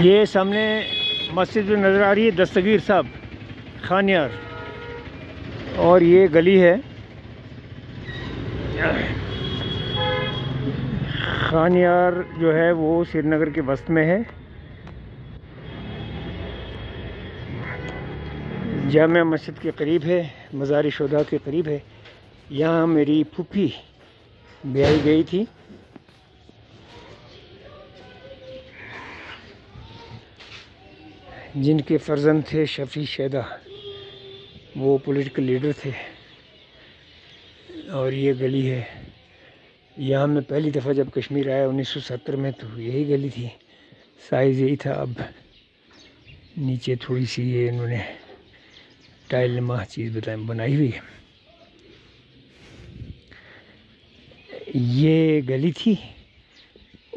ये सामने मस्जिद जो नज़र आ रही है दस्तगीर साहब खानियार, और ये गली है खानियार जो है वो श्रीनगर के वस्त में है। जामिया मस्जिद के करीब है, मज़ार शुहदा के करीब है। यहाँ मेरी फूफी ब्याही गई थी। जिनके फर्जंद थे शफी शैदा, वो पॉलिटिकल लीडर थे। और ये गली है। यहाँ मैं पहली दफ़ा जब कश्मीर आया 1970 में, तो यही गली थी, साइज़ यही था। अब नीचे थोड़ी सी ये इन्होंने टाइल नुमा चीज़ बनाई हुई है। ये गली थी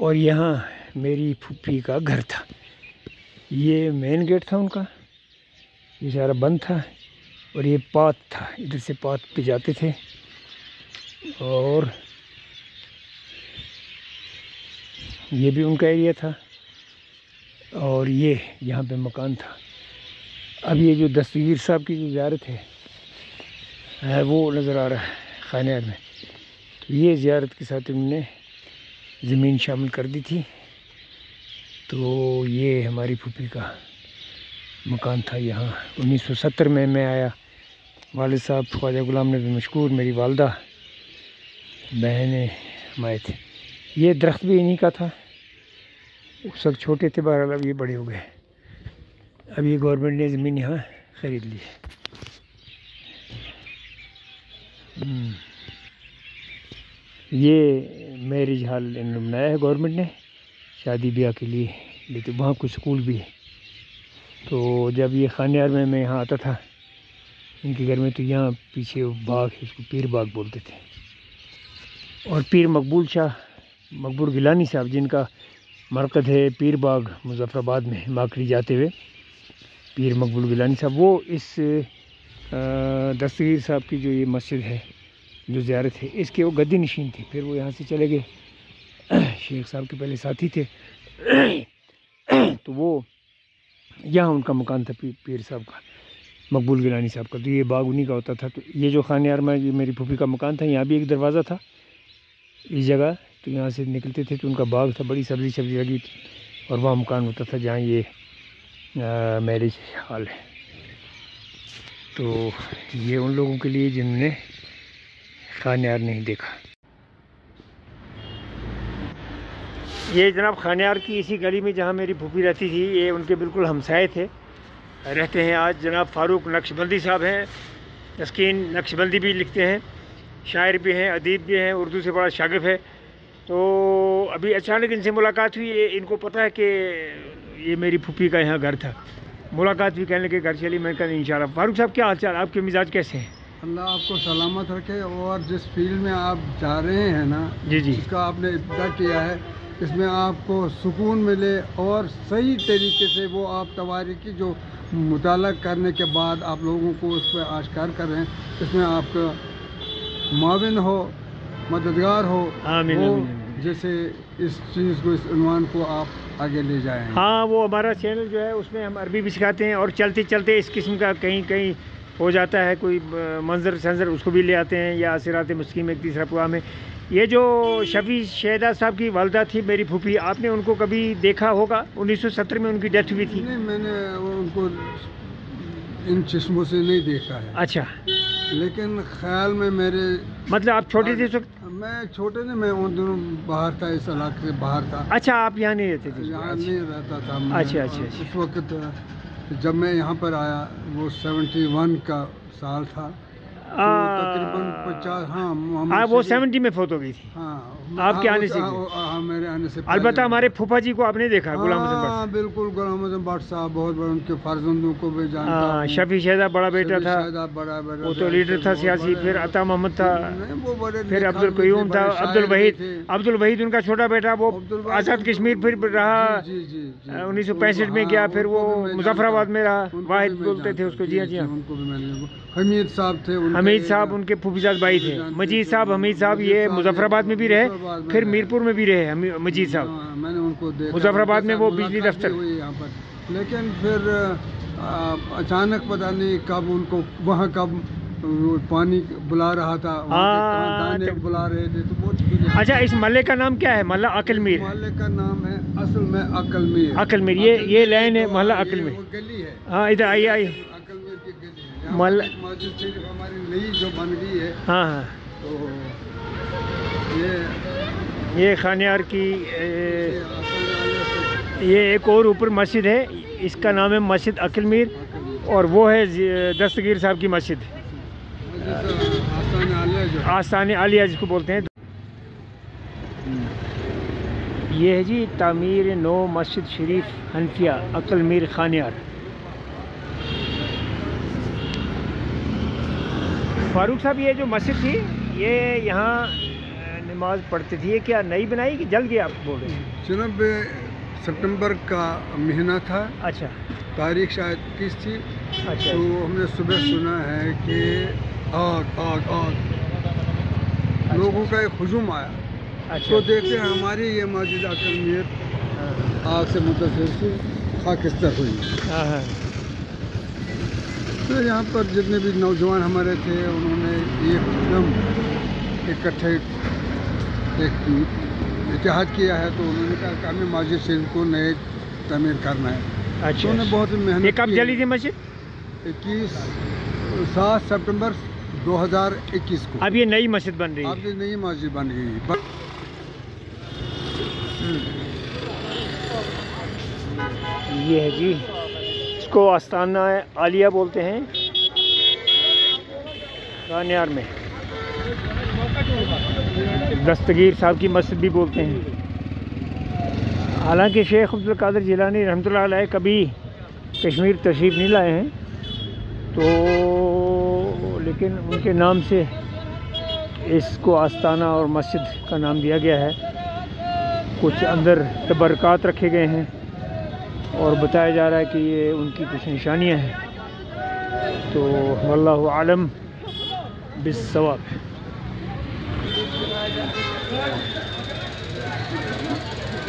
और यहाँ मेरी फूफी का घर था। ये मेन गेट था उनका, ये सारा बंद था, और ये पाथ था, इधर से पाथ पे जाते थे। और ये भी उनका एरिया था, और ये यहाँ पे मकान था। अब ये जो दस्तगीर साहब की जो ज़ियारत है वो नज़र आ रहा है खानियार में। तो ये ज़ियारत के साथ उन्होंने ज़मीन शामिल कर दी थी। तो ये हमारी फूफी का मकान था यहाँ। 1970 में मैं आया। वालिद साहब ख्वाजा गुलाम नबी मशकूर, मेरी वालदा, बहनें हम आए थे। ये दरख्त भी इन्हीं का था। उस वक्त छोटे थे, बहरहाल अब ये बड़े हो गए। अब ये गवर्नमेंट ने ज़मीन यहाँ ख़रीद ली है। ये मैरिज हॉल इन्होंने बनाया है गवर्नमेंट ने शादी ब्याह के लिए, लेकिन वहाँ कुछ स्कूल भी है। तो जब ये खानियार में मैं यहाँ आता था इनके घर में, तो यहाँ पीछे बाग है, उसको पीर बाग बोलते थे। और पीर मकबूल शाह मकबूल गिलानी साहब, जिनका मरकज़ है पीर बाग मुज़फ़्फ़राबाद में, माकड़ी जाते हुए, पीर मकबूल गिलानी साहब, वो इस दस्तगीर साहब की जो ये मस्जिद है, जो ज़ियारत है, इसके वो गद्दी नशीन थे। फिर वो यहाँ से चले गए, शेख साहब के पहले साथी थे। तो वो यहाँ उनका मकान था पीर साहब का, मकबूल गिलानी साहब का। तो ये बाग उन्हीं का होता था। तो ये जो खानियार में ये मेरी फूफी का मकान था, यहाँ भी एक दरवाज़ा था इस जगह। तो यहाँ से निकलते थे तो उनका बाग था, बड़ी सब्ज़ी सब्ज़ी लगी थी, और वहाँ मकान होता था जहाँ ये मैरिज हॉल है। तो ये उन लोगों के लिए जिन्होंने खानियार नहीं देखा। ये जनाब खानियार की इसी गली में जहाँ मेरी फूफी रहती थी, ये उनके बिल्कुल हमसाए थे, रहते हैं आज। जनाब फ़ारूक नक्शबंदी साहब हैं, तस्कीन नक्शबंदी भी लिखते हैं, शायर भी हैं, अदीब भी हैं, उर्दू से बड़ा शागिर्फ है। तो अभी अचानक इनसे मुलाकात हुई। इनको पता है कि ये मेरी फूफी का यहाँ घर था। मुलाकात भी, कहने के घर चली। मैं कहा इंशाल्लाह। फ़ारूक साहब क्या हाल चाल, आपके मिजाज कैसे हैं? अल्लाह आपको सलामत रखे। और जिस फील्ड में आप जा रहे हैं ना, जी, जिसका आपने इब्तिदा किया है, इसमें आपको सुकून मिले और सही तरीके से वो आप तवारीखी जो मुताला करने के बाद आप लोगों को उस पर आश्कार कर रहे हैं, इसमें आपका माविन हो, मददगार हो, जैसे इस चीज़ को, इस उन्वान को आप आगे ले जाएं। हाँ, वो हमारा चैनल जो है उसमें हम अरबी भी सिखाते हैं, और चलते चलते इस किस्म का कहीं कहीं हो जाता है कोई मंजर संजर, उसको भी ले आते हैं, या सिरात मुस्तकीम एक तीसरा प्रोग्राम है। ये जो शफी शैदा साहब की वालदा थी मेरी फूफी, आपने उनको कभी देखा होगा? 1970 में उनकी डेथ हुई थी। नहीं, मैंने उनको इन चश्मों से नहीं देखा है। अच्छा, लेकिन ख्याल में मेरे, मतलब आप छोटे थे इस वक्त? मैं छोटे नहीं, मैं उन दिनों बाहर था, इस इलाके से बाहर था। अच्छा, आप यहाँ नहीं रहते थे? यहाँ नहीं रहता था। अच्छा अच्छा। उस वक्त जब मैं यहाँ पर आया वो 71 का साल था, तो तकरीबन 50। हाँ, वो 70 में फोत हो गई थी। हाँ, आपके आने से? मेरे आने से अलबत्ता हमारे फूफा जी को आपने देखा, गुलाम हसन हाँ, बिल्कुल, गुलाम हसन भट्ट साहब बहुत बड़े, उनके फर्जंदों को भी जानता हूं। शफी शैदा बड़ा बेटा था, बड़ा बेटा, वो तो लीडर था सियासी। फिर अता मोहम्मद था, वो बड़े, फिर अब्दुल कयूम था, अब्दुल वहीद उनका छोटा बेटा, वो आज़ाद कश्मीर फिर रहा, 1965 में गया, फिर वो मुजफ्फराबाद में रहा, वाहिद बोलते थे उसको। जी हाँ, जी हाँ। उनको भी मैंने, हमीद साहब थे, हमीद साहब उनके फूफीजाद भाई थे। मजीद साहब, हमीद साहब ये मुजफ्फराबाद में भी रहे, फिर मीरपुर में भी रहे मजीद साहब। मैंने उनको देखा मुजफ्फराबाद में वो बिजली दफ्तर हुई यहाँ पर, लेकिन फिर अचानक पता नहीं कब उनको वहाँ कब पानी बुला रहा था, दाने बुला रहे थे, तो बहुत। अच्छा, इस मल्ले का नाम क्या है? मल्ला अकल मीर। मल्ले का नाम है असल में अकल मीर। अकल मीर, ये लाइन है मल्ला अकल मीर। गली है, हाँ इधर आइए आइए। अकल मीर की गली है। मल्ला मस्जिद शरीफ हमारी नई जो बन गई है। हाँ हाँ, तो ये खानियार की ये एक और ऊपर मस्जिद है, इसका नाम है मस्जिद अकल मीर, और वो है दस्तगीर साहब की मस्जिद, आस्ताने आलिया जिसको बोलते हैं। ये है जी तामीर नो मस्जिद शरीफ हनफिया अकल मीर खानियार। फारूक साहब, ये जो मस्जिद थी ये यहाँ नमाज पढ़ते थी, ये क्या नई बनाई कि जल गया आप बोल रहे हैं? जनाब सितंबर का महीना था। अच्छा, तारीख शायद 30 थी। अच्छा, तो हमने सुबह सुना है कि आग आग आग, लोगों का एक हुजूम आया। अच्छा, तो देखते हैं हमारी ये मस्जिद अकल मीर आग से मुतासिर खाकिस्तर हुई। हाँ हाँ, तो यहाँ पर जितने भी नौजवान हमारे थे उन्होंने एकदम इकट्ठे एक इतिहाद किया है। तो उन्होंने कहा कि हमें मस्जिद शरीफ को नए तमीर करना है। अच्छा, तो उन्होंने बहुत मेहनत। ये कब जली थी मस्जिद? 7 सितंबर 2021 को। अब ये नई मस्जिद बन रही है। अब ये नई मस्जिद बन गई। ये है जी, इसको आस्ताना आलिया बोलते हैं खानियार में, दस्तगीर साहब की मस्जिद भी बोलते हैं। हालांकि शेख अब्दुल कादिर जिलानी रहमतुल्लाह अलैह कभी कश्मीर तशरीफ़ नहीं लाए हैं, तो लेकिन उनके नाम से इसको आस्ताना और मस्जिद का नाम दिया गया है। कुछ अंदर तबरकात रखे गए हैं और बताया जा रहा है कि ये उनकी कुछ निशानियां हैं। तो वल्लाहु आलम बिस्सवाब।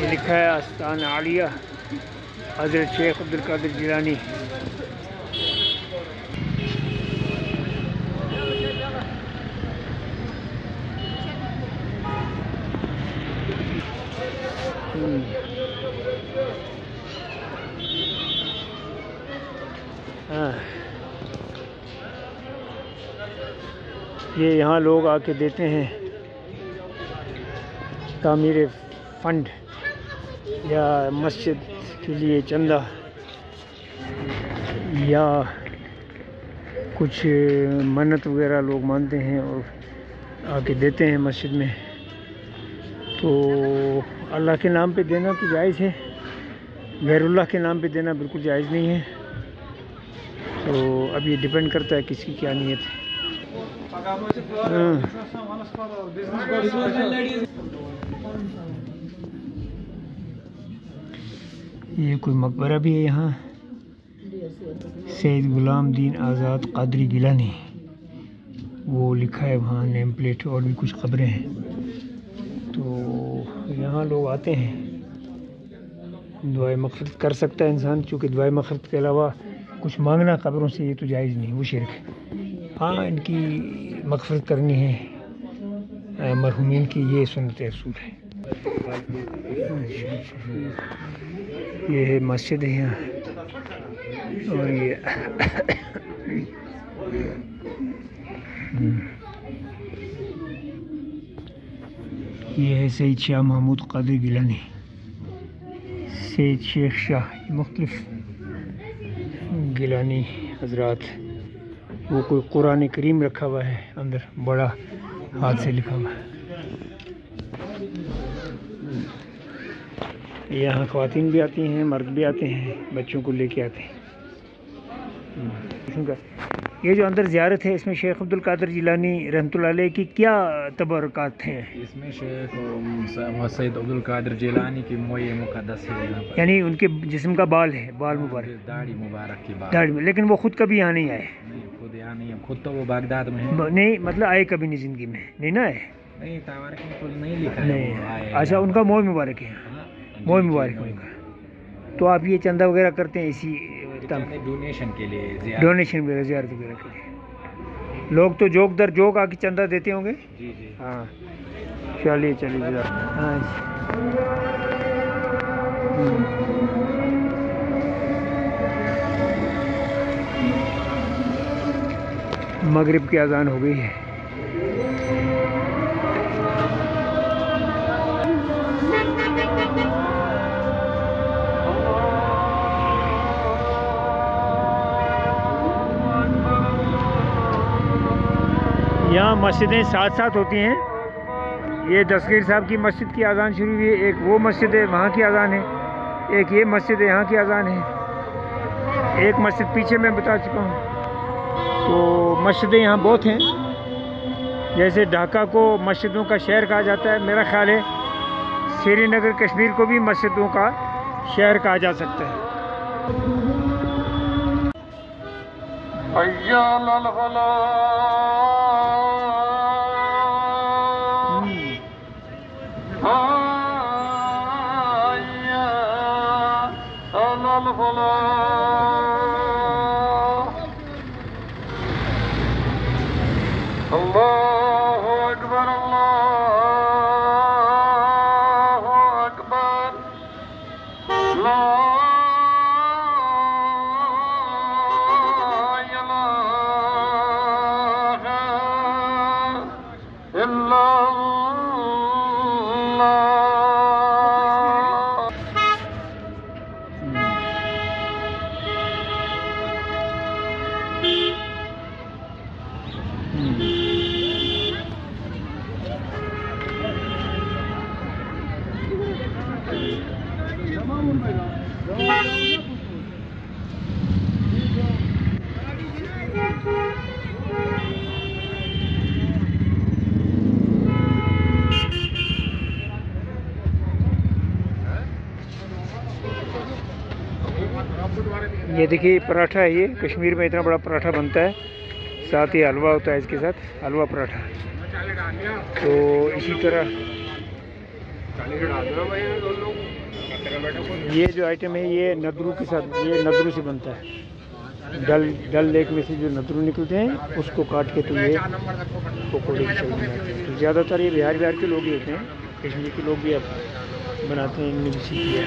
ये लिखा है आस्ताना आलिया हज़रत शेख अब्दुल कादिर जिलानी। हाँ, ये यहाँ लोग आके देते हैं तामीर फंड या मस्जिद के लिए चंदा या कुछ मन्नत वगैरह लोग मानते हैं और आके देते हैं मस्जिद में। तो अल्लाह के नाम पे देना तो जायज़ है, गैरुल्लाह के नाम पे देना बिल्कुल जायज़ नहीं है। तो अब ये डिपेंड करता है किसकी क्या नीयत है। ये कोई मकबरा भी है यहाँ, सैयद गुलाम दीन आज़ाद कादरी गिलानी, वो लिखा है वहाँ नेम प्लेट, और भी कुछ खबरें हैं। तो यहाँ लोग आते हैं, दुआए मग़फ़िरत कर सकता है इंसान, चूँकि दुआए मग़फ़िरत के अलावा कुछ मांगना कब्रों से ये तो जायज़ नहीं, वो शिर्क है। हाँ, इनकी मग़फ़िरत करनी है मरहूमीन की, ये सुन्नत रसूल है। ये है मस्जिद है यहाँ, और ये है सैयद शाह महमूद कादिर गिलानी, सैयद शेख शाह, मुख्तलिफ गिलानी हजरात। वो कोई कुरान करीम रखा हुआ है अंदर, बड़ा हाथ से लिखा हुआ है। यहाँ ख़वातीन भी आती हैं, मर्द भी आते हैं, बच्चों को लेके आते हैं। ये जो अंदर ज़ियारत है, इसमें शेख अब्दुल कादिर जिलानी रहमतुल्लाह अलैह की क्या तबरकात हैं? इसमें शेख सैयद अब्दुल कादिर जिलानी की मोए मुक़द्दस है यहाँ पर, यानी उनके जिस्म का बाल है, बाल मुबारक, दाढ़ी मुबारक की बाल, दाढ़ी में, लेकिन वो खुद कभी यहाँ नहीं आए। ध्यान नहीं है, खुद तो वो बागदाद में है। नहीं मतलब आए कभी नहीं ज़िंदगी में, नहीं ना आए? नहीं, तवारिक में कुछ नहीं लिखा है। नहीं वो आए। अच्छा, उनका मोह मुबारक है, हाँ, मोह जी, मुबारक जी, है उनका। तो आप ये चंदा वगैरह करते हैं इसी डोनेशन के लिए, डोनेशन वगैरह, ज़ियारत वगैरह के लिए? लोग तो जोक दर जोक आके चंदा देते होंगे। जी जी। हाँ चलिए चलिए। हाँ मगरिब की अजान हो गई है। यहाँ मस्जिदें साथ साथ होती हैं। ये दस्तगीर साहब की मस्जिद की अजान शुरू हुई है, एक वो मस्जिद है वहाँ की अजान है, एक ये मस्जिद है यहाँ की अजान है, एक मस्जिद पीछे मैं बता चुका हूँ। तो मस्जिदें यहाँ बहुत हैं। जैसे ढाका को मस्जिदों का शहर कहा जाता है, मेरा ख्याल है श्रीनगर कश्मीर को भी मस्जिदों का शहर कहा जा सकता है। अल्लाहु अकबर, अल्लाहु अकबर, ला इलाहा इल्लल्लाह। ये देखिए पराठा है, ये कश्मीर में इतना बड़ा पराठा बनता है, साथ ही हलवा होता है इसके साथ, हलवा पराठा। तो इसी तरह ये जो आइटम है ये नदरू के साथ, ये नदरू से बनता है। डल लेक में से जो नदरू निकलते हैं उसको काट के तो ये पकौड़े की सब्जी बनाते हैं। तो ज़्यादातर ये बिहार के लोग ही होते हैं, कश्मीर के लोग भी अब बनाते हैं, इनने भी सीख लिया।